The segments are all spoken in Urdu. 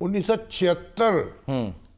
1976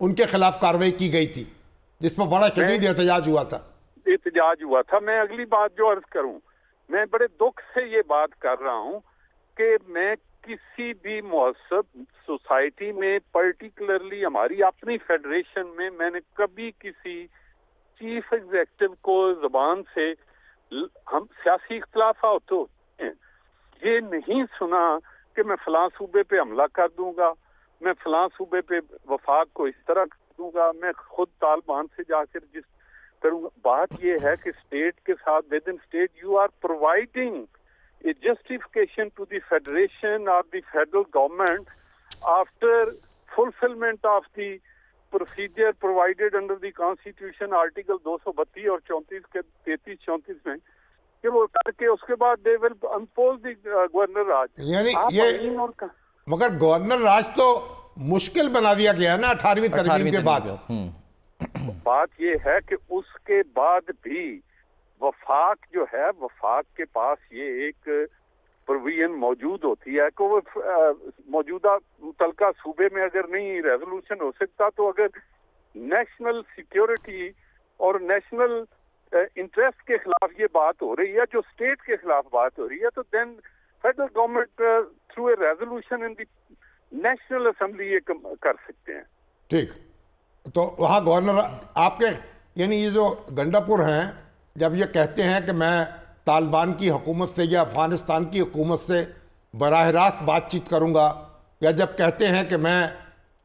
ان کے خلاف کارروائی کی گئی تھی جس پر بڑا شدید احتجاج ہوا تھا. میں اگلی بات جو عرض کروں، میں بڑے دکھ سے یہ بات کر رہا ہوں کہ میں کسی بھی مہذب سوسائٹی میں، پرٹیکولرلی ہماری اپنی فیڈریشن میں نے کبھی کسی چیف ایگزیکٹو کو زبان سے ہم سیاسی اختلافات ہوتے ہیں یہ نہیں سنا کہ میں فلاں صوبے پہ حملہ کر دوں گا، میں فلاں صوبے پہ وفاق کو اس طرح کر دوں گا، میں خود طالبان سے جا کر جس کروں گا. بات یہ ہے کہ اسٹیٹ کے ساتھ with in state you are providing a justification to the federation or the federal government after fulfillment of the procedure provided under the constitution article 232 اور 34 کے 33-34 میں کہ وہ کر کے اس کے بعد they will impose the governor raj. یعنی یہ مگر گورنر راج تو مشکل بنا دیا گیا نا 18ویں ترمیم کے بعد. بات یہ ہے کہ اس کے بعد بھی وفاق جو ہے، وفاق کے پاس یہ ایک پروویژن موجود ہوتی ہے کہ وہ موجودہ متعلقہ صوبے میں اگر نہیں ریزولوشن ہو سکتا تو اگر نیشنل سیکیورٹی اور نیشنل انٹرسٹ کے خلاف یہ بات ہو رہی ہے، جو اسٹیٹ کے خلاف بات ہو رہی ہے، تو then federal government through a resolution in the national assembly یہ کر سکتے ہیں. ٹھیک، تو وہاں گورنر آپ کے یعنی یہ جو گنڈا پور ہیں جب یہ کہتے ہیں کہ میں طالبان کی حکومت سے یا افغانستان کی حکومت سے براہ راست بات چیت کروں گا، یا جب کہتے ہیں کہ میں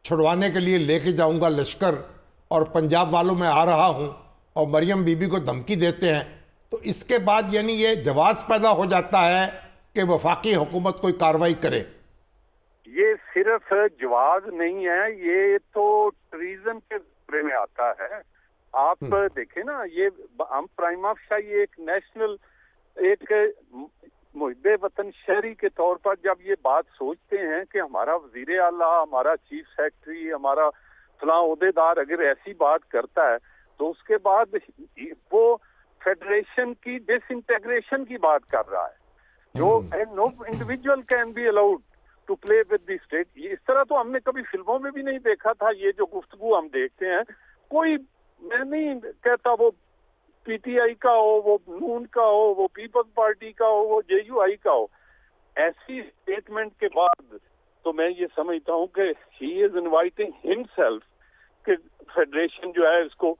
چھڑوانے کے لیے لے کے جاؤں گا لشکر اور پنجاب والوں میں آ رہا ہوں اور مریم بی بی کو دھمکی دیتے ہیں، تو اس کے بعد یعنی یہ جواز پیدا ہو جاتا ہے کہ وفاقی حکومت کوئی کارروائی کرے. یہ صرف جواز نہیں ہے، یہ تو ٹریزن کے بارے میں آتا ہے. آپ دیکھیں نا، یہ ہم پرائم آف شاہ یہ ایک نیشنل، ایک محب وطن شہری کے طور پر جب یہ بات سوچتے ہیں کہ ہمارا وزیر اعلیٰ، ہمارا چیف سیکرٹری، ہمارا فلاں عہدیدار اگر ایسی بات کرتا ہے تو اس کے بعد وہ فیڈریشن کی ڈس انٹیگریشن کی بات کر رہا ہے، جو no individual can be allowed to play with the state. اس طرح تو ہم نے کبھی فلموں میں بھی نہیں دیکھا تھا. یہ جو گفتگو ہم دیکھتے ہیں، کوئی میں نہیں کہتا وہ پی ٹی آئی کا ہو، وہ نون کا ہو، وہ پیپلز پارٹی کا ہو، وہ جے یو آئی کا ہو، ایسی اسٹیٹمنٹ کے بعد تو میں یہ سمجھتا ہوں کہ ہی از انوائٹنگ ہمسیلف کہ فیڈریشن جو ہے اس کو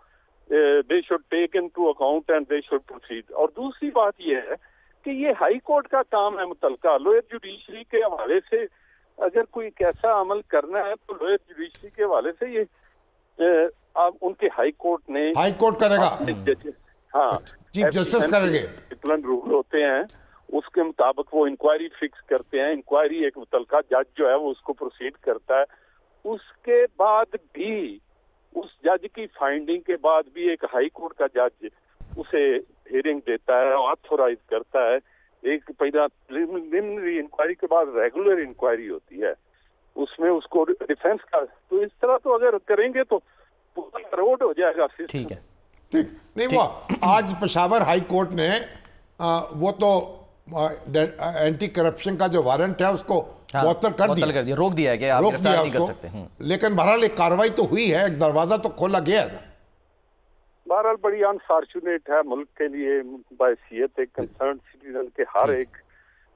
they should take into account and they should proceed. اور دوسری بات یہ ہے کہ یہ ہائی کورٹ کا کام ہے متعلقہ لوئر جوڈیشری کے حوالے سے. اگر کوئی کیسا عمل کرنا ہے تو لوئر جوڈیشری کے حوالے سے یہ ان کے ہائی کورٹ نے، ہائی کورٹ کرے گا، ہاں چیف جسٹس کریں گے، رول ہوتے ہیں اس کے مطابق وہ انکوائری فکس کرتے ہیں. انکوائری ایک متعلقہ جج جو ہے وہ اس کو پروسیڈ کرتا ہے. اس کے بعد بھی اس جج کی فائنڈنگ کے بعد بھی ایک ہائی کورٹ کا جج اسے ہیئرنگ دیتا ہے، آتھورائز کرتا ہے. ایک پہلا پریلیمنری انکوائری کے بعد ریگولر انکوائری ہوتی ہے، اس میں اس کو ڈیفینس کا. تو اس طرح تو اگر کریں گے تو روڈ ہو جائے گا. ٹھیک ہے، ٹھیک نہیں. وہ آج پشاور ہائی کورٹ نے وہ تو اینٹی کرپشن کا جو وارنٹ ہے اس کو معطل کر دیا، روک دیا ہے کہ آپ گرفتار نہیں کر سکتے. لیکن بہرحال ایک کارروائی تو ہوئی ہے، ایک دروازہ تو کھولا گیا ہے نا. بہرحال بڑی انفارچونیٹ ہے ملک کے لیے بحیثیت ایک کنسرنڈ سٹیزن کے ہر ایک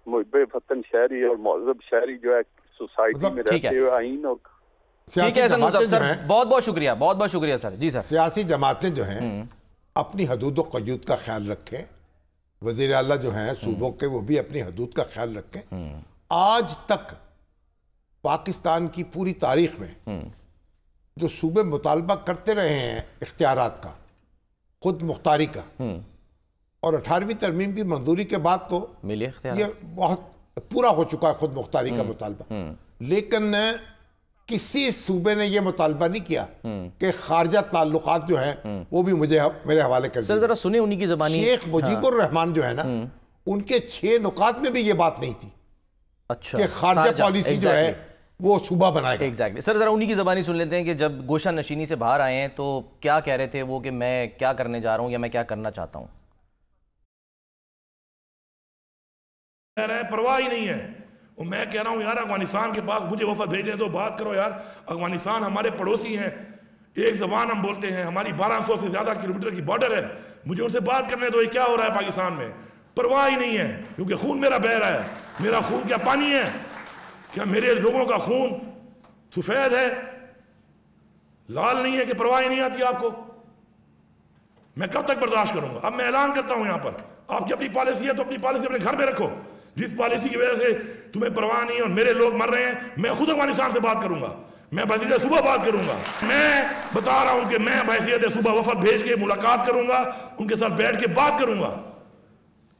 محب وطن شہری اور مہذب شہری جو ہے سوسائٹی میں رہتے ہوئے آئین اور بہت بہت شکریہ، بہت بہت شکریہ سر. جی سر، سیاسی جماعتیں جو ہیں اپنی حدود و قیود کا خیال رکھیں، وزیر اعلیٰ جو ہیں صوبوں کے وہ بھی اپنی حدود کا خیال رکھیں. آج تک پاکستان کی پوری تاریخ میں جو صوبے مطالبہ کرتے رہے ہیں اختیارات کا، خود مختاری کا، اور 18ویں ترمیم کی منظوری کے بعد تو یہ بہت پورا ہو چکا ہے خود مختاری کا مطالبہ. لیکن کسی صوبے نے یہ مطالبہ نہیں کیا کہ خارجہ تعلقات جو ہیں وہ بھی مجھے میرے حوالے کر دیں. سر ذرا سنیں انہی کی زبانی. شیخ مجیب الرحمان جو ہے نا، ان کے 6 نکات میں بھی یہ بات نہیں تھی کہ خارجہ پالیسی جو ہے وہ صوبہ بنائے گا. ایگزیکٹلی. سر ذرا انہی کی زبانی سن لیتے ہیں کہ جب گوشہ نشینی سے باہر آئے ہیں تو کیا کہہ رہے تھے وہ کہ میں کیا کرنے جا رہا ہوں یا میں کیا کرنا چاہتا ہوں. پرواہ ہی نہیں ہے. میں کہہ رہا ہوں یار افغانستان کے پاس مجھے وفد بھیج دیں تو بات کرو یار. افغانستان ہمارے پڑوسی ہیں. ایک زبان ہم بولتے ہیں, ہماری 1200 سے زیادہ کلومیٹر کی بارڈر ہے, مجھے ان سے بات کرنے تو یہ کیا ہو رہا ہے پاکستان میں, پرواہ ہی نہیں ہے, کیونکہ خون میرا بہہ رہا ہے. میرا خون کیا پانی ہے؟ کیا میرے لوگوں کا خون سفید ہے, لال نہیں ہے کہ پرواہ ہی نہیں آتی آپ کو؟ میں کب تک برداشت کروں گا؟ اب میں اعلان کرتا ہوں یہاں پر, آپ کی اپنی پالیسی ہے تو اپنی پالیسی اپنے گھر میں رکھو. جس پالیسی کی وجہ سے تمہیں پرواہ نہیں ہے اور میرے لوگ مر رہے ہیں, میں خود افغانستان سے بات کروں گا, میں وزیر صوبہ بات کروں گا. میں بتا رہا ہوں کہ میں بحیثیت صوبہ وفد بھیج کے ملاقات کروں گا, ان کے ساتھ بیٹھ کے بات کروں گا,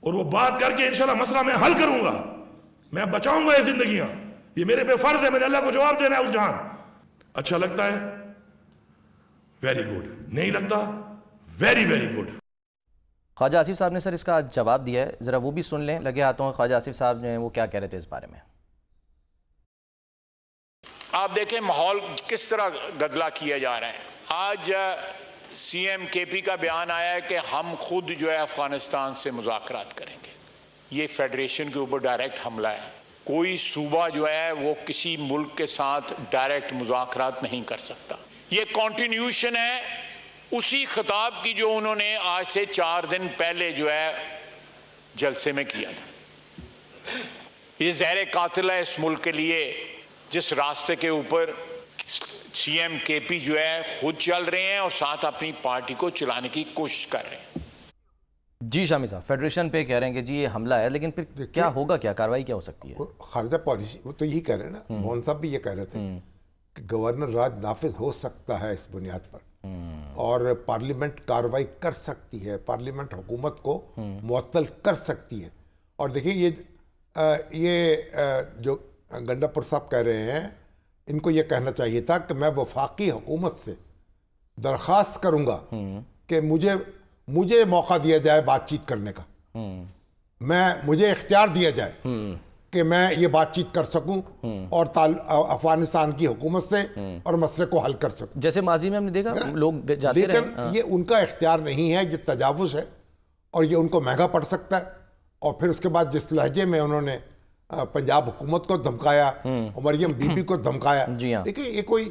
اور وہ بات کر کے انشاءاللہ مسئلہ میں حل کروں گا. میں بچاؤں گا یہ زندگیاں, یہ میرے پہ فرض ہے, میں نے اللہ کو جواب دینا ہے اس جہان. اچھا لگتا ہے ویری گڈ, نہیں لگتا ویری ویری گڈ. خواجہ آصف صاحب نے سر اس کا جواب دیا ہے, ذرا وہ بھی سن لیں. لگے ہاتھوں میں خواجہ آصف صاحب جو ہیں وہ کیا کہہ رہے تھے اس بارے میں. آپ دیکھیں ماحول کس طرح گدلا کیا جا رہا ہے. آج سی ایم کے پی کا بیان آیا ہے کہ ہم خود جو ہے افغانستان سے مذاکرات کریں گے. یہ فیڈریشن کے اوپر ڈائریکٹ حملہ ہے. کوئی صوبہ جو ہے وہ کسی ملک کے ساتھ ڈائریکٹ مذاکرات نہیں کر سکتا. یہ کنٹینیوشن ہے اسی خطاب کی جو انہوں نے آج سے 4 دن پہلے جو ہے جلسے میں کیا تھا. یہ زہر قاتل ہے اس ملک کے لیے, جس راستے کے اوپر سی ایم کے پی جو ہے خود چل رہے ہیں اور ساتھ اپنی پارٹی کو چلانے کی کوشش کر رہے ہیں. جی شامی صاحب, فیڈریشن پہ کہہ رہے ہیں کہ جی یہ حملہ ہے, لیکن پھر کیا ہوگا, کیا کارروائی کیا ہو سکتی ہے؟ خارجہ پالیسی وہ تو یہی کہہ رہے ہیں نا, مون صاحب بھی یہ کہہ رہے تھے کہ گورنر راج نافذ ہو سکتا ہے اس بنیاد پر, اور پارلیمنٹ کارروائی کر سکتی ہے, پارلیمنٹ حکومت کو معطل کر سکتی ہے. اور دیکھیں یہ جو گنڈاپور صاحب کہہ رہے ہیں, ان کو یہ کہنا چاہیے تھا کہ میں وفاقی حکومت سے درخواست کروں گا کہ مجھے موقع دیا جائے بات چیت کرنے کا, مجھے اختیار دیا جائے کہ میں یہ بات چیت کر سکوں اور افغانستان کی حکومت سے اور مسئلے کو حل کر سکوں. جیسے ماضی میں ہم نے دیکھا لوگ جاتے رہے, لیکن یہ ان کا اختیار نہیں ہے, یہ تجاوز ہے, اور یہ ان کو مہنگا پڑ سکتا ہے. اور پھر اس کے بعد جس لہجے میں انہوں نے پنجاب حکومت کو دھمکایا اور مریم بی بی کو دھمکایا, دیکھیں یہ کوئی,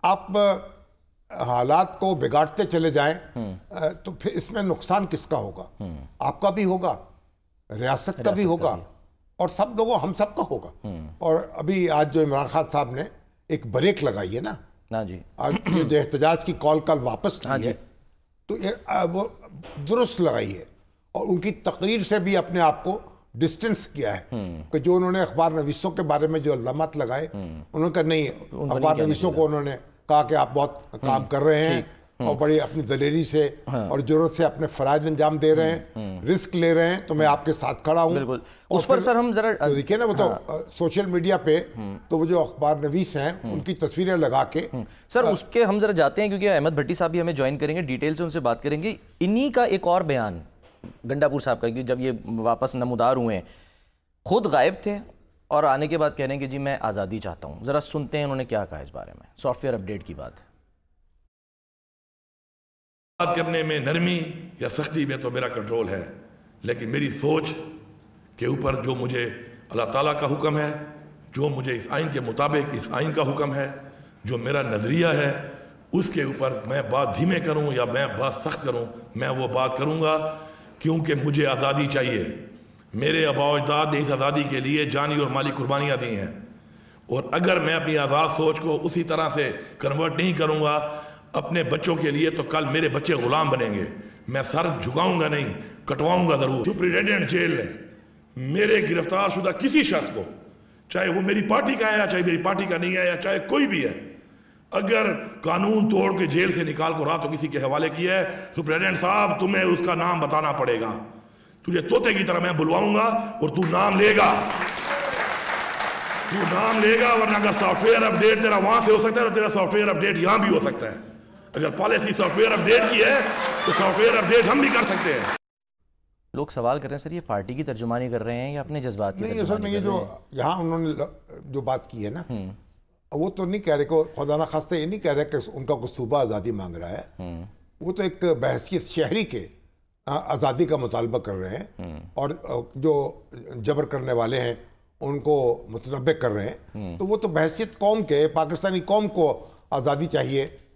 آپ حالات کو بگاڑتے چلے جائیں تو پھر اس میں نقصان کس کا ہوگا؟ آپ کا بھی ہوگا, ریاست کا بھی ہوگا, اور سب لوگوں ہم سب کا ہوگا. اور ابھی آج جو عمران خان صاحب نے ایک بریک لگائی ہے نا, جی یہ جو احتجاج کی کال واپس لی ہے, تو وہ درست لگائی ہے, اور ان کی تقریر سے بھی اپنے آپ کو ڈسٹنس کیا ہے کہ جو انہوں نے اخبار نویسوں کے بارے میں جو الزامات لگائے, انہوں نے کہا نہیں, اخبار نویسوں کو انہوں نے کہا کہ آپ بہت کام کر رہے ہیں اور بڑی اپنی دلیری سے اور جرأت سے اپنے فرائض انجام دے رہے ہیں, رسک لے رہے ہیں, تو میں آپ کے ساتھ کھڑا ہوں. بالکل. اس پر سر ہم ذرا دیکھیں نا, وہ تو سوشل میڈیا پہ تو وہ جو اخبار نویس ہیں ان کی تصویریں لگا کے, سر اس کے ہم ذرا جاتے ہیں کیونکہ احمد بھٹی صاحب بھی ہمیں جوائن کریں گے, ڈیٹیل سے ان سے بات کریں گے. انہی کا ایک اور بیان گنڈاپور صاحب کا, جب یہ واپس نمودار ہوئے ہیں, خود غائب تھے اور آنے کے بعد کہہ رہے ہیں کہ جی میں آزادی چاہتا ہوں. ذرا سنتے ہیں انہوں نے کیا کہا اس بارے میں. سافٹ ویئر اپڈیٹ کی بات بات کرنے میں نرمی یا سختی میں تو میرا کنٹرول ہے, لیکن میری سوچ کے اوپر جو مجھے اللہ تعالیٰ کا حکم ہے, جو مجھے اس آئین کے مطابق اس آئین کا حکم ہے, جو میرا نظریہ ہے, اس کے اوپر میں بات دھیمے کروں یا میں بات سخت کروں, میں وہ بات کروں گا, کیونکہ مجھے آزادی چاہیے. میرے آباء و اجداد نے اس آزادی کے لیے جانی اور مالی قربانیاں دی ہیں, اور اگر میں اپنی آزاد سوچ کو اسی طرح سے کنورٹ نہیں کروں گا اپنے بچوں کے لیے, تو کل میرے بچے غلام بنیں گے. میں سر جھکاؤں گا نہیں, کٹواؤں گا ضرور. سپرنٹینڈنٹ جیل نے میرے گرفتار شدہ کسی شخص کو, چاہے وہ میری پارٹی کا ہے یا چاہے میری پارٹی کا نہیں ہے یا چاہے کوئی بھی ہے, اگر قانون توڑ کے جیل سے نکال کو رات کو کسی کے حوالے کیا ہے, سپرنٹینڈنٹ صاحب تمہیں اس کا نام بتانا پڑے گا. تجھے طوطے کی طرح میں بلواؤں گا اور تو نام لے گا, ورنہ اگر سافٹ ویئر اپڈیٹ تیرا وہاں سے ہو سکتا ہے تو تیرا سافٹ ویئر اپڈیٹ یہاں بھی ہو سکتا ہے. اگر پالیسی سافٹ ویئر اپڈیٹ کی ہے تو سافٹ ویئر اپڈیٹ ہم بھی کر سکتے ہیں. لوگ سوال کر رہے ہیں سر یہ پارٹی کی ترجمانی کر رہے ہیں یا اپنے جذبات کی نہیں, اصل میں یہ جو یہاں انہوں نے جو بات کی ہے نا, وہ تو نہیں کہہ رہے کہ خدا نخواستہ یہ نہیں کہہ رہے کہ ان کا کوئی صوبہ آزادی مانگ رہا ہے, وہ تو ایک بحیثیت شہری کے آزادی کا مطالبہ کر رہے ہیں, اور جو جبر کرنے والے ہیں ان کو متنبع کر رہے ہیں. تو وہ تو بحیثیت قوم کے, پاکستانی قوم کو آزادی چاہیے,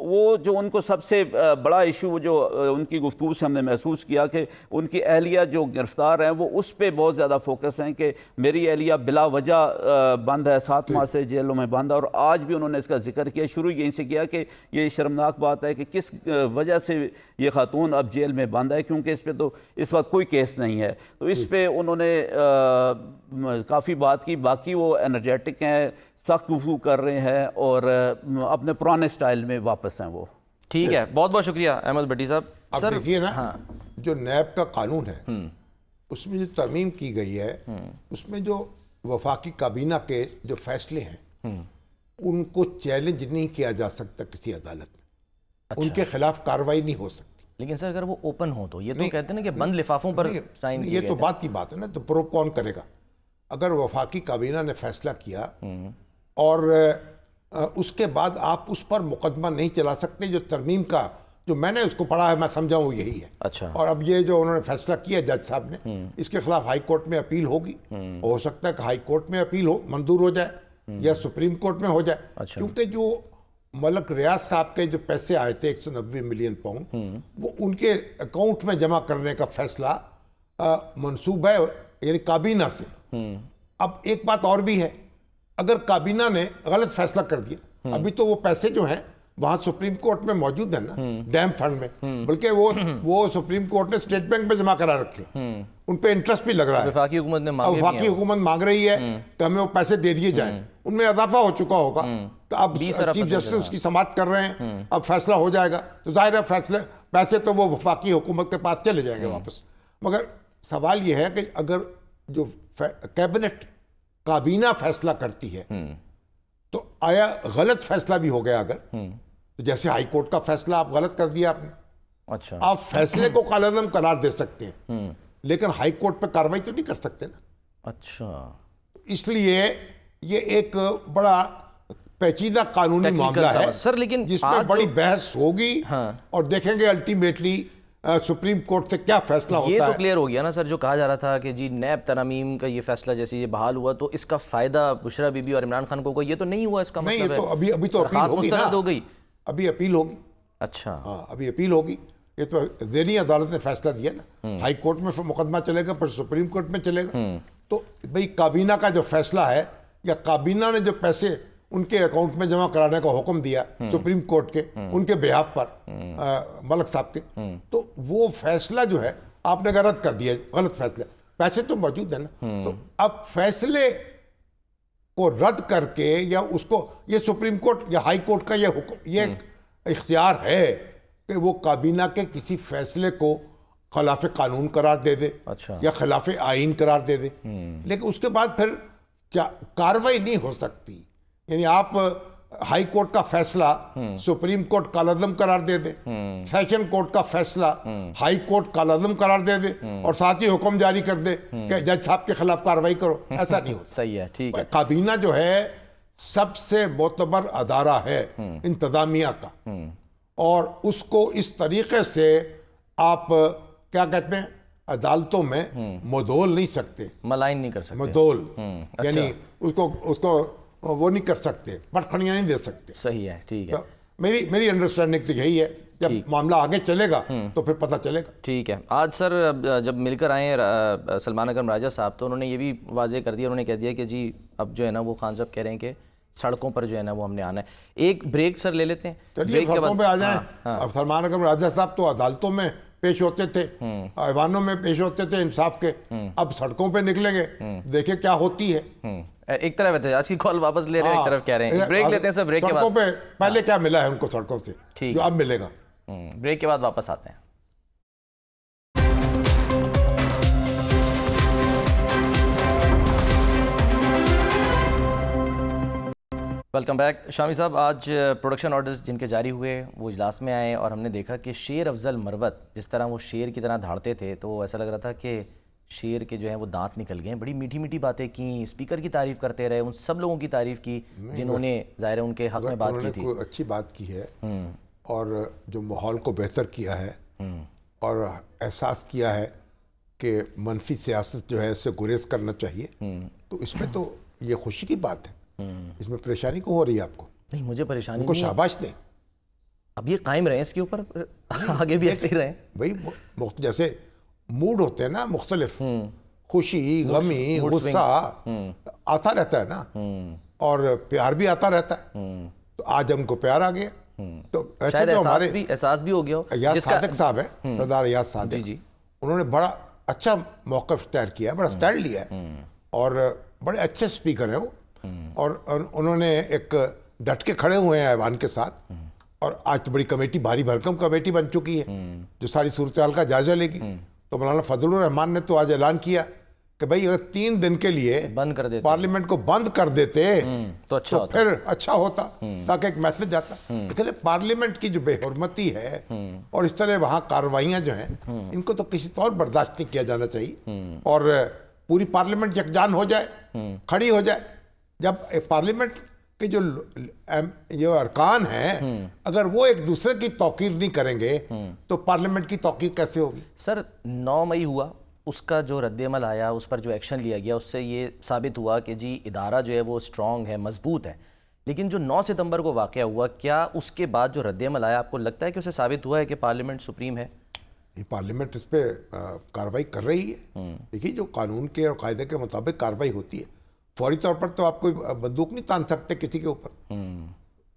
وہ جو ان کو سب سے بڑا ایشو جو ان کی گفتگو سے ہم نے محسوس کیا کہ ان کی اہلیہ جو گرفتار ہیں وہ اس پہ بہت زیادہ فوکس ہیں کہ میری اہلیہ بلا وجہ بند ہے، 7 ماہ سے جیلوں میں بند ہے، اور آج بھی انہوں نے اس کا ذکر کیا، شروع یہیں سے کیا کہ یہ شرمناک بات ہے کہ کس وجہ سے یہ خاتون اب جیل میں بند ہے، کیونکہ اس پہ تو اس وقت کوئی کیس نہیں ہے، تو اس پہ انہوں نے کافی بات کی۔ باقی وہ انرجیٹک ہیں، سخت گفتگو کر رہے ہیں اور اپنے پرانے سٹائل میں واپس ہیں وہ۔ ٹھیک ہے، بہت بہت شکریہ احمد بھٹی صاحب۔ اب دیکھیے نا، جو نیب کا قانون ہے اس میں جو ترمیم کی گئی ہے، اس میں جو وفاقی کابینہ کے جو فیصلے ہیں ان کو چیلنج نہیں کیا جا سکتا کسی عدالت میں، ان کے خلاف کارروائی نہیں ہو سکتی۔ لیکن سر اگر وہ اوپن ہو تو یہ تو کہتے ہیں نا کہ بند لفافوں پر سائن کیے یہ گئے تو تھے۔ بات کی بات ہے نا، تو پروو کون کرے گا؟ اگر وفاقی کابینہ نے فیصلہ کیا اور اس کے بعد آپ اس پر مقدمہ نہیں چلا سکتے، جو ترمیم کا جو میں نے اس کو پڑھا ہے میں سمجھا ہوں یہی ہے۔ اچھا، اور اب یہ جو انہوں نے فیصلہ کیا جج صاحب نے، اس کے خلاف ہائی کورٹ میں اپیل ہوگی، ہو سکتا ہے کہ ہائی کورٹ میں اپیل منظور ہو جائے یا سپریم کورٹ میں ہو جائے، کیونکہ جو ملک ریاض صاحب کے جو پیسے آئے تھے 190 ملین پاؤنڈ، وہ ان کے اکاؤنٹ میں جمع کرنے کا فیصلہ منسوب ہے، یعنی کابینہ سے۔ اب ایک بات اور بھی ہے، اگر کابینہ نے غلط فیصلہ کر دیا، ابھی تو وہ پیسے جو ہیں وہاں سپریم کورٹ میں موجود ہیں نا، ڈیم فنڈ میں، بلکہ وہ سپریم کورٹ نے اسٹیٹ بینک میں جمع کرا رکھے، ان پہ انٹرسٹ بھی لگ رہا ہے۔ وفاقی حکومت نے وفاقی حکومت مانگ رہی ہے کہ ہمیں وہ پیسے دے دیے جائیں، ان میں اضافہ ہو چکا ہوگا، تو اب چیف جسٹس کی سماعت کر رہے ہیں، اب فیصلہ ہو جائے گا تو ظاہر ہے پیسے تو وہ وفاقی حکومت کے پاس چلے جائیں گے واپس۔ مگر سوال یہ ہے کہ اگر جو کیبنٹ کابینہ فیصلہ کرتی ہے تو آیا غلط فیصلہ بھی ہو گیا؟ اگر جیسے ہائی کورٹ کا فیصلہ آپ غلط کر دیا آپ نے، اچھا، آپ فیصلے کو کالعدم قرار دے سکتے ہیں لیکن ہائی کورٹ پہ کارروائی تو نہیں کر سکتے نا۔ اچھا، اس لیے یہ ایک بڑا پیچیدہ قانونی معاملہ ہے سر، لیکن جس میں بڑی بحث ہوگی اور دیکھیں گے الٹیمیٹلی سپریم کورٹ سے کیا فیصلہ ہوتا ہے۔ یہ تو کلیئر ہو گیا نا سر، جو کہا جا رہا تھا کہ جی نیب ترامیم کا یہ فیصلہ جیسے یہ بحال ہوا تو اس کا فائدہ بشرا بی بی اور عمران خان کو، یہ تو نہیں ہوا، اس کا مطلب ہے تو ابھی تو اپیل ہوگی نا، ہو گئی، ابھی اپیل ہوگی۔ اچھا، ہاں، ابھی اپیل ہوگی، یہ تو ذیلی عدالت نے فیصلہ دیا نا، ہائی کورٹ میں مقدمہ چلے گا، پھر سپریم کورٹ میں چلے گا، تو بھئی کابینہ کا جو فیصلہ ہے یا کابینہ نے جو پیسے ان کے اکاؤنٹ میں جمع کرانے کا حکم دیا سپریم کورٹ کے ان کے بیہاف پر ملک صاحب کے، تو وہ فیصلہ جو ہے آپ نے رد کر دیا، غلط فیصلہ، پیسے تو موجود ہیں نا، تو اب فیصلے کو رد کر کے یا اس کو، یہ سپریم کورٹ یا ہائی کورٹ کا یہ حکم، یہ اختیار ہے کہ وہ کابینہ کے کسی فیصلے کو خلاف قانون قرار دے دے یا خلاف آئین قرار دے دے، لیکن اس کے بعد پھر کارروائی نہیں ہو سکتی۔ یعنی آپ ہائی کورٹ کا فیصلہ سپریم کورٹ کالعدم قرار دے دے، سیشن کورٹ کا فیصلہ ہائی کورٹ کالعدم قرار دے دے اور ساتھ ہی حکم جاری کر دے کہ جج صاحب کے خلاف کارروائی کرو، ایسا نہیں ہوتا۔ صحیح ہے، ٹھیک ہے۔ کابینہ جو ہے سب سے معتبر ادارہ ہے انتظامیہ کا، اور اس کو اس طریقے سے آپ کیا کہتے ہیں عدالتوں میں مدول نہیں سکتے، ملائن نہیں کر سکتے، مدول یعنی اس کو وہ نہیں کر سکتے، پٹخنیاں نہیں دے سکتے۔ صحیح ہے، ٹھیک ہے۔ میری انڈرسٹینڈنگ تو یہی ہے، جب معاملہ آگے چلے گا تو پھر پتہ چلے گا۔ ٹھیک ہے۔ آج سر جب مل کر آئے سلمان اکرم راجہ صاحب تو انہوں نے یہ بھی واضح کر دیا، انہوں نے کہہ دیا کہ جی اب جو ہے نا وہ خان صاحب کہہ رہے ہیں کہ سڑکوں پر جو ہے نا وہ ہم نے آنا ہے۔ ایک بریک سر لے لیتے ہیں، چلیے سڑکوں پہ آ جائیں۔ اب سلمان اکرم راجہ صاحب تو عدالتوں میں پیش ہوتے تھے، ایوانوں میں پیش ہوتے تھے انصاف کے، اب سڑکوں پہ نکلیں گے، دیکھیں کیا ہوتی ہے۔ ایک طرف ہے آج کی کال واپس لے رہے ہیں، ایک طرف کہہ رہے ہیں بریک لیتے ہیں سر، بریک کے بعد سڑکوں پہ پہلے کیا ملا ہے ان کو سڑکوں سے جو اب ملے گا، بریک کے بعد واپس آتے ہیں۔ Welcome back. شامی صاحب، آج پروڈکشن آرڈرز جن کے جاری ہوئے وہ اجلاس میں آئے اور ہم نے دیکھا کہ شیر افضل مروت جس طرح وہ شیر کی طرح دھاڑتے تھے تو ایسا لگ رہا تھا کہ شیر کے جو ہیں وہ دانت نکل گئے ہیں۔ بڑی میٹھی میٹھی باتیں کیں، اسپیکر کی تعریف کرتے رہے، ان سب لوگوں کی تعریف کی جنہوں نے ظاہر ہے ان کے حق میں بات کی تھی۔ انہوں نے اچھی بات کی ہے اور جو ماحول کو بہتر کیا ہے اور احساس کیا ہے کہ منفی سیاست جو ہے اس سے گریز کرنا چاہیے، تو اس میں تو یہ خوشی کی بات ہے۔ اس میں پریشانی کو ہو رہی ہے آپ کو؟ نہیں، مجھے پریشانی ان کو شاباش دیں۔ اب یہ قائم رہیں اس کے اوپر, آگے بھی ایسے ہی رہیں. بھائی جیسے موڈ ہوتے ہیں نا مختلف, خوشی, غمی, غصہ آتا رہتا ہے نا, اور پیار بھی آتا رہتا ہے. تو آج ہم کو پیار آ گیا, تو شاید احساس بھی ہو گیا ہو. ایاز صادق صاحب ہیں, سردار ایاز صادق, انہوں نے بڑا اچھا موقف اختیار کیا ہے, بڑا سٹینڈ لیا ہے, اور بڑے اچھے سپیکر ہیں وہ, اور انہوں نے ایک ڈٹ کے کھڑے ہوئے ہیں ایوان کے ساتھ. اور آج تو بڑی کمیٹی, بھاری بھرکم کمیٹی بن چکی ہے جو ساری صورتحال کا جائزہ لے گی. تو مولانا فضل الرحمان نے تو آج اعلان کیا کہ بھائی اگر 3 دن کے لیے بند کر دیتے, پارلیمنٹ کو بند کر دیتے تو پھر اچھا ہوتا, تاکہ ایک میسج آتا. لیکن پارلیمنٹ کی جو بے حرمتی ہے اور اس طرح وہاں کارروائیاں جو ہیں, ان کو تو کسی طور برداشت نہیں کیا جانا چاہیے, اور پوری پارلیمنٹ یکجان ہو جائے, کھڑی ہو جائے. جب پارلیمنٹ کہ جو ارکان ہیں اگر وہ ایک دوسرے کی توقیر نہیں کریں گے تو پارلیمنٹ کی توقیر کیسے ہوگی؟ سر 9 مئی ہوا, اس کا جو رد عمل آیا, اس پر جو ایکشن لیا گیا, اس سے یہ ثابت ہوا کہ جی ادارہ جو ہے وہ اسٹرانگ ہے, مضبوط ہے. لیکن جو 9 ستمبر کو واقعہ ہوا, کیا اس کے بعد جو رد عمل آیا آپ کو لگتا ہے کہ اسے ثابت ہوا ہے کہ پارلیمنٹ سپریم ہے؟ یہ پارلیمنٹ اس پہ کارروائی کر رہی ہے. دیکھیے جو قانون کے اور قاعدے کے مطابق کارروائی ہوتی ہے, فوری طور پر تو آپ کوئی بندوق نہیں تان سکتے کسی کے اوپر.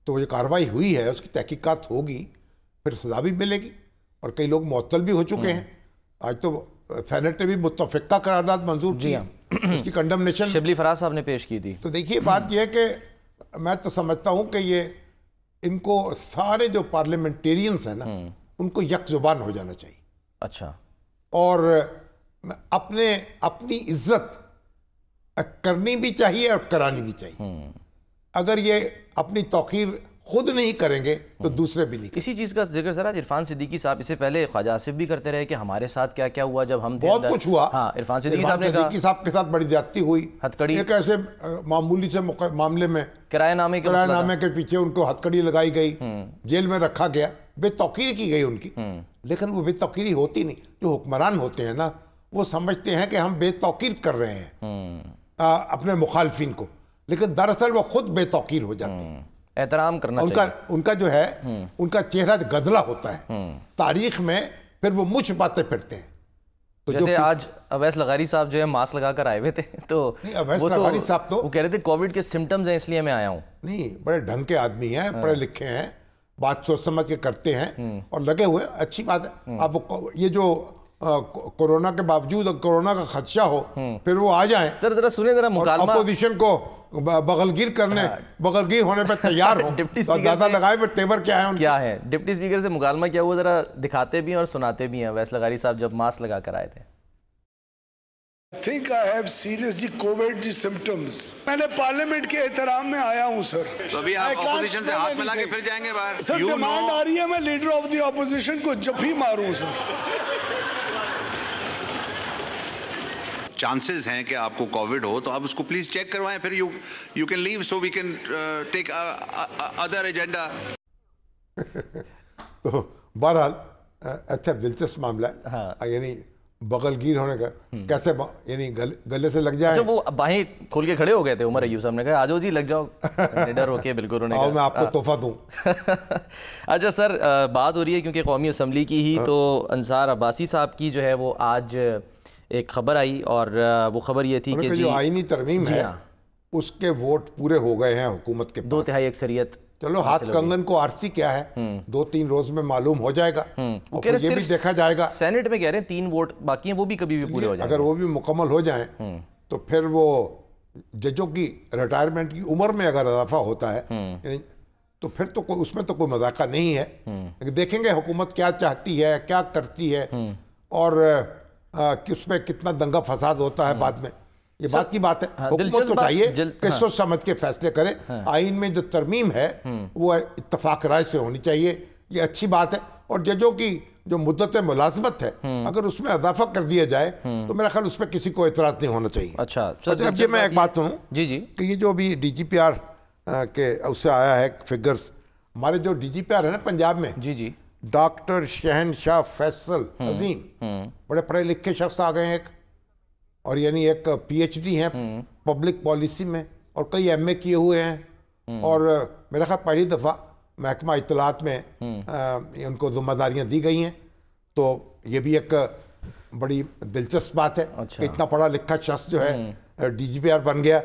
تو یہ کارروائی ہوئی ہے, اس کی تحقیقات ہوگی, پھر سزا بھی ملے گی. اور کئی لوگ معطل بھی ہو چکے ہیں. آج تو سینٹ نے بھی متفقہ قرارداد منظور کی, اس کی کنڈمنیشن شبلی فراز صاحب نے پیش کی تھی. تو دیکھیے بات یہ ہے کہ میں تو سمجھتا ہوں کہ یہ ان کو سارے جو پارلیمنٹیرینز ہیں نا ان کو یک زبان ہو جانا چاہیے. اچھا. اور اپنی عزت کرنی بھی چاہیے اور کرانی بھی چاہیے. اگر یہ اپنی توقیر خود نہیں کریں گے تو دوسرے بھی نہیں. اسی چیز کا ذکر سر عرفان صدیقی صاحب اس سے پہلے خواجہ آصف بھی کرتے رہے کہ ہمارے ساتھ کیا کیا ہوا جب ہم بہت کچھ ہوا. ہاں, عرفان صدیقی صاحب نے صدیقی صاحب کے ساتھ بڑی زیادتی ہوئی, ہتھ کڑی, ایک ایسے معمولی سے معاملے میں کرایہ نامے کے پیچھے ان کو ہتھ کڑی لگائی گئی, جیل میں رکھا گیا, بے توقیری کی گئی ان کی. لیکن وہ بے توقیری ہوتی نہیں. جو حکمران ہوتے ہیں نا وہ سمجھتے ہیں کہ ہم بے توقیر کر رہے ہیں اپنے مخالفین کو, لیکن دراصل وہ خود بے توقیر ہو جاتے ہیں. احترام کرنا چاہیے. ان کا جو ہے ان کا چہرہ گدلا ہوتا ہے تاریخ میں, پھر وہ مجھ باتیں پھرتے ہیں. تو جیسے آج اویس لغاری صاحب جو ہے ماسک لگا کر آئے ہوئے تھے, تو اویس لغاری صاحب تو وہ کہہ رہے تھے کووڈ کے سمٹمز ہیں اس لیے میں آیا ہوں. نہیں, بڑے ڈھنگ کے آدمی ہیں, پڑھے لکھے ہیں, بات سوچ سمجھ کے کرتے ہیں اور لگے ہوئے, اچھی بات ہے. اب یہ جو کورونا کے باوجود کورونا کا خدشہ ہو پھر وہ آ جائیں. سر ذرا سنیں, ذرا مکالمہ, اپوزیشن کو بغلگیر ہونے پہ تیار ہو, زیادہ لگائے پھر تیور کیا ہے. ڈپٹی اسپیکر سے مکالمہ کیا ہوا, ذرا دکھاتے بھی ہیں اور سناتے بھی ہیں. اویس لغاری صاحب جب ماسک لگا کر آئے تھے. I think I have seriously COVID symptoms. میں نے پارلیمنٹ کے احترام میں آیا ہوں سر. تو ابھی آپ اپوزیشن سے ہاتھ ملا کے پھر جائیں گے باہر. سر ڈیمانڈ آ رہی ہے میں لیڈر آف دی اپوزیشن کو جب بھی ماروں سر. چانسز ہیں کہ آپ کو کووڈ ہو تو آپ اس کو پلیز چیک کروائیں, پھر you can leave so we can take other agenda. تو بہرحال اچھا دلچسپ معاملہ ہے. یعنی بغل گیر ہونے کا کیسے, یعنی گلے سے لگ جائے. وہ باہیں کھول کے کھڑے ہو گئے تھے. عمر ایوب صاحب نے کہا آجو جی لگ جاؤ, نڈر ہو کے بالکل. آؤ میں آپ کو تحفہ دوں. اچھا سر, بات ہو رہی ہے کیونکہ قومی اسمبلی کی ہی, تو انصار عباسی صاحب کی جو ہے وہ آج ایک خبر آئی, اور وہ خبر یہ تھی کہ جو آئینی ترمیم ہے اس کے ووٹ پورے ہو گئے ہیں حکومت کے پاس, 2/3 اکثریت. چلو ہاتھ کنگن کو آرسی کیا ہے, 2-3 روز میں معلوم ہو جائے گا, اور یہ بھی دیکھا جائے گا. سینٹ میں کہہ رہے ہیں 3 ووٹ باقی ہیں, وہ بھی کبھی بھی پورے ہو جائیں. اگر وہ بھی مکمل ہو جائیں تو پھر وہ ججوں کی ریٹائرمنٹ کی عمر میں اگر اضافہ ہوتا ہے تو پھر تو اس میں تو کوئی مذاقہ نہیں ہے. دیکھیں گے حکومت کیا چاہتی ہے, کیا کرتی ہے, اور اس میں کتنا دنگا فساد ہوتا ہے بعد میں. یہ بات کی بات ہے, حکومت کو چاہیے کہ سوچ سمجھ کے فیصلے کرے. آئین میں جو ترمیم ہے وہ اتفاق رائے سے ہونی چاہیے, یہ اچھی بات ہے. اور ججوں کی جو مدت ملازمت ہے اگر اس میں اضافہ کر دیا جائے تو میرا خیال اس پہ کسی کو اعتراض نہیں ہونا چاہیے. اچھا, اب یہ میں ایک بات سنوں کہ یہ جو ابھی ڈی جی پی آر کے اس سے آیا ہے فگرز, ہمارے جو ڈی جی پی آر ہے نا پنجاب میں, ڈاکٹر شہنشاہ فیصل عظیم, بڑے پڑھے لکھے شخص آ گئے ہیں ایک, اور یعنی ایک پی ایچ ڈی ہیں پبلک پالیسی میں, اور کئی ایم اے کیے ہوئے ہیں, اور میرا خیال پہلی دفعہ محکمہ اطلاعات میں ان کو ذمہ داریاں دی گئی ہیں. تو یہ بھی ایک بڑی دلچسپ بات ہے کہ اتنا پڑھا لکھا شخص جو ہے ڈی جی پی آر بن گیا.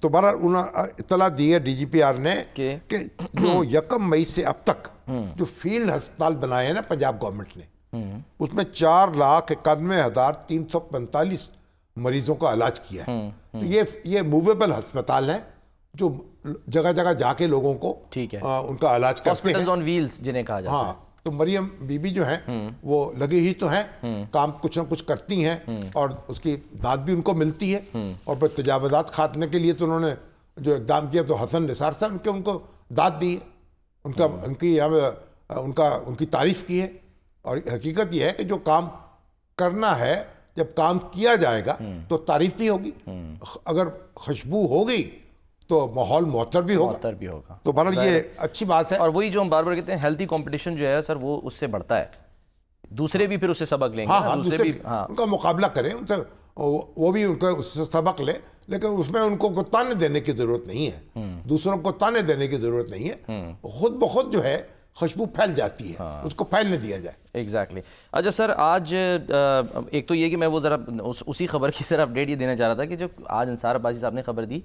تو بہرحال انہوں نے اطلاع دی ہے ڈی جی پی آر نے کہ جو 1 مئی سے اب تک جو فیلڈ ہسپتال بنائے ہیں نا پنجاب گورنمنٹ نے, اس میں 4,91,345 مریضوں کا علاج کیا ہے. تو یہ موویبل ہسپتال ہیں جو جگہ جگہ جا کے لوگوں کو ان کا علاج کرتے ہیں. ہاسپٹلز آن ویلز جنہیں کہا جاتا ہے. ہاں, تو مریم بی بی جو ہیں وہ لگی ہی تو ہیں, کام کچھ نہ کچھ کرتی ہیں اور اس کی داد بھی ان کو ملتی ہے. اور پھر تجاوزات خاتمے کے لیے تو انہوں نے جو اقدام کیا تو حسن نثار صاحب ان کو داد دی ہے, ان کی تعریف کی ہے. اور حقیقت یہ ہے کہ جو کام کرنا ہے جب کام کیا جائے گا تو تعریف بھی ہوگی, اگر خوشبو ہوگی تو ماحول معطر بھی ہوگا. تو بہرحال یہ اچھی بات ہے. اور وہی جو ہم بار بار کہتے ہیں ہیلتھی کمپٹیشن جو ہے سر وہ اس سے بڑھتا ہے, دوسرے بھی پھر اس سے سبق لیں گے, دوسرے بھی ان کا مقابلہ کریں, وہ بھی ان کا اس سے سبق لیں, لیکن اس میں ان کو تانے دینے کی ضرورت نہیں ہے, دوسروں کو تانے دینے کی ضرورت نہیں ہے. خود بخود جو ہے خوشبو پھیل جاتی ہے, اس کو پھیلنے دیا جائے. ایگزیکٹلی. اچھا سر, آج ایک تو یہ کہ میں وہ ذرا اسی خبر کی ذرا اپڈیٹ یہ دینا چاہ رہا تھا کہ جو آج انصار عباسی صاحب نے خبر دی,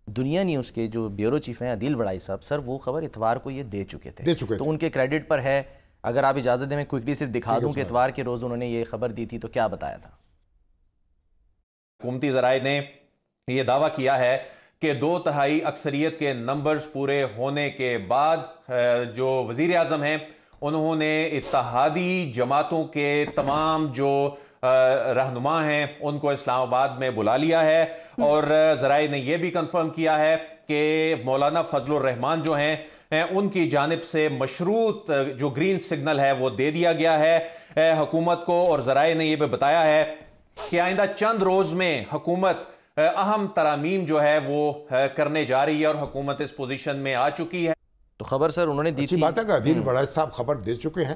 دنیا نیوز کے جو بیورو چیف ہیں عدیل وڑائی صاحب, سر وہ خبر اتوار کو یہ دے چکے تھے, تو ان کے کریڈٹ پر ہے. اگر آپ اجازت دیں میں کوئکلی صرف دکھا دوں کہ اتوار کے روز انہوں نے یہ خبر دی تھی, تو کیا بتایا تھا. حکومتی ذرائع نے یہ دعویٰ کیا ہے کہ 2/3 اکثریت کے نمبرز پورے ہونے کے بعد جو وزیر اعظم ہیں انہوں نے اتحادی جماعتوں کے تمام جو رہنما ہیں ان کو اسلام آباد میں بلا لیا ہے. اور ذرائع نے یہ بھی کنفرم کیا ہے کہ مولانا فضل الرحمان جو ہیں ان کی جانب سے مشروط جو گرین سگنل ہے وہ دے دیا گیا ہے حکومت کو. اور ذرائع نے یہ بھی بتایا ہے کہ آئندہ چند روز میں حکومت اہم ترامیم جو ہے وہ کرنے جا رہی ہے اور حکومت اس پوزیشن میں آ چکی ہے. تو خبر سر انہوں نے دی تھی. بات ہے کہ عدیل وڑائی صاحب خبر دے چکے ہیں,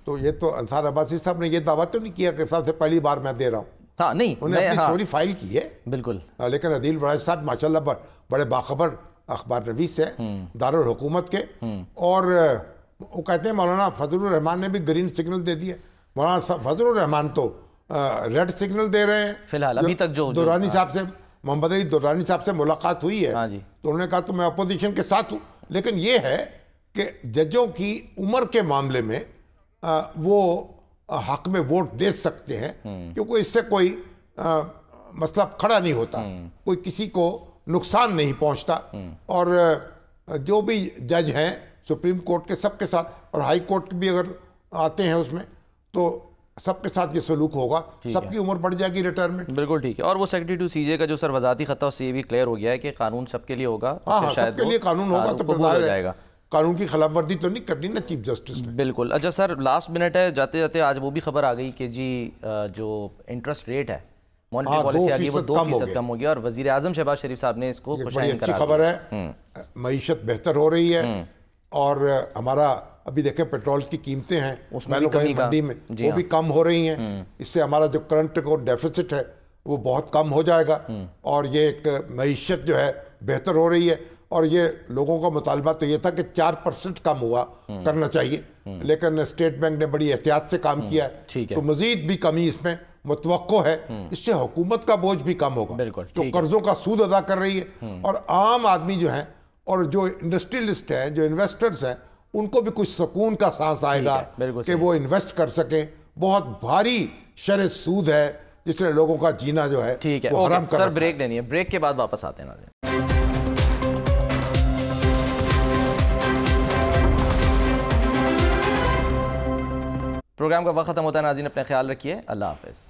تو یہ تو انصار عباسی صاحب نے یہ دعویٰ تو نہیں کیا کہ سب سے پہلی بار میں دے رہا ہوں. ہاں نہیں, انہوں نے اپنی سٹوری فائل کی ہے بالکل, لیکن عدیل وڑائی صاحب ماشاءاللہ بڑے باخبر اخبار نویس ہے دارالحکومت کے. اور وہ کہتے ہیں مولانا فضل الرحمان نے بھی گرین سگنل دے دیا. مولانا فضل الرحمان تو ریڈ سگنل دے رہے ہیں فی الحال ابھی تک. جو دورانی صاحب سے, محمد علی دورانی صاحب سے ملاقات ہوئی ہے تو انہوں نے کہا تو میں اپوزیشن کے ساتھ ہوں, لیکن یہ ہے کہ ججوں کی عمر کے معاملے میں وہ حق میں ووٹ دے سکتے ہیں, کیونکہ اس سے کوئی مسئلہ کھڑا نہیں ہوتا, کوئی کسی کو نقصان نہیں پہنچتا. اور جو بھی جج ہیں سپریم کورٹ کے سب کے ساتھ اور ہائی کورٹ بھی اگر آتے ہیں اس میں تو سب کے ساتھ یہ سلوک ہوگا, سب کی عمر بڑھ جائے گی ریٹائرمنٹ. بالکل ٹھیک ہے. اور وہ سیکریٹری ٹو سی جے کا جو سر وزارتی خطہ اس سے یہ بھی کلیئر ہو گیا ہے کہ قانون سب کے لیے ہوگا. ہاں سب کے لیے قانون ہوگا تو قبول ہو جائے گا. قانون کی خلاف ورزی تو نہیں کرنی نا چیف جسٹس نے. بالکل. اچھا سر, لاسٹ منٹ ہے, جاتے جاتے آج وہ بھی خبر آ گئی کہ جی جو انٹرسٹ ریٹ ہے مانیٹری پالیسی آگئی وہ 2% کم ہو گیا, اور وزیر اعظم شہباز شریف صاحب نے اس کو بڑی اچھی خبر ہے. معیشت بہتر ہو رہی ہے, اور ہمارا ابھی دیکھیں پیٹرول کی قیمتیں ہیں منڈی میں وہ بھی کم ہو رہی ہیں. اس سے ہمارا جو کرنٹ ڈیفیسٹ ہے وہ بہت کم ہو جائے گا, اور یہ ایک معیشت جو ہے بہتر ہو رہی ہے. اور یہ لوگوں کا مطالبہ تو یہ تھا کہ 4% کم ہوا کرنا چاہیے, لیکن اسٹیٹ بینک نے بڑی احتیاط سے کام کیا ہے, تو مزید بھی کمی اس میں متوقع ہے. اس سے حکومت کا بوجھ بھی کم ہوگا, جو قرضوں کا سود ادا کر رہی ہے, اور عام آدمی جو ہیں اور جو انڈسٹریلسٹ ہیں, جو انویسٹرز ہیں, ان کو بھی کچھ سکون کا سانس آئے گا کہ وہ انویسٹ کر سکیں. بہت بھاری شرح سود ہے جس نے لوگوں کا جینا جو ہے وہ حرام کر رکھا ہے. سر بریک لینی ہے, بریک کے بعد واپس آتے ہیں. پروگرام کا وقت ختم ہوتا ہے. ناظرین اپنا خیال رکھیے, اللہ حافظ.